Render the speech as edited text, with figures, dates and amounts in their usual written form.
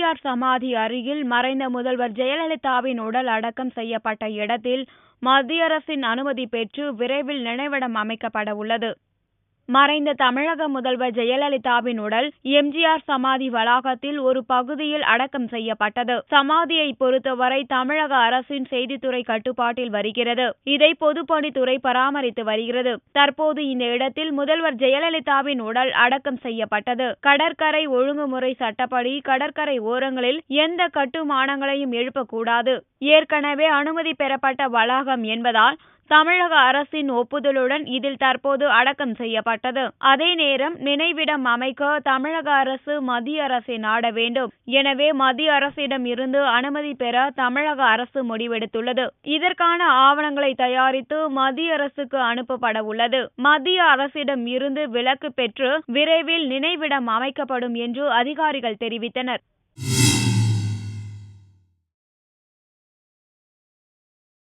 எம்ஜிஆர் சமாதி அருகில் மறைந்த முதல்வர் ஜெயலலிதாவின் உடல் அடக்கம் செய்யப்பட்ட இடத்தில் மத்திய அரசின் அனுமதி பெற்று விரைவில் நினைவிடம் அமைக்கப்பட உள்ளது. மறைந்த தமிழக முதல்வர் ஜெயலலிதாவின் உடல் எம்ஜிஆர் சமாதி வளாகத்தில் ஒரு பகுதியில் அடக்கம் செய்யப்பட்டது. சமாதியை பொறுத்தவரை தமிழக அரசின் செய்தித்துறை கட்டுப்பாட்டில் வருகிறது. இதை பொதுப்பணித்துறை பராமரித்து வருகிறது. தற்போது இந்த இடத்தில் முதல்வர் ஜெயலலிதாவின் உடல் அடக்கம் செய்யப்பட்டது. கடற்கரை ஒழுங்குமுறை சட்டப்படி கடற்கரை ஓரங்களில் எந்த கட்டுமானங்களையும் எழுப்பக்கூடாது. ஏற்கனவே அனுமதி பெறப்பட்ட வளாகம் என்பதால் தமிழக அரசின் ஒப்புதலுடன் இதில் தற்போது அடக்கம் செய்யப்பட்டது. அதே நேரம் நினைவிடம் அமைக்க தமிழக அரசு மத்திய அரசை நாட வேண்டும். எனவே மத்திய அரசிடம் இருந்து அனுமதி பெற தமிழக அரசு முடிவெடுத்துள்ளது. இதற்கான ஆவணங்களை தயாரித்து மத்திய அரசுக்கு அனுப்பப்பட உள்ளது. மத்திய அரசிடம் இருந்து விலக்கு பெற்று விரைவில் நினைவிடம் அமைக்கப்படும் என்று அதிகாரிகள் தெரிவித்தனர்.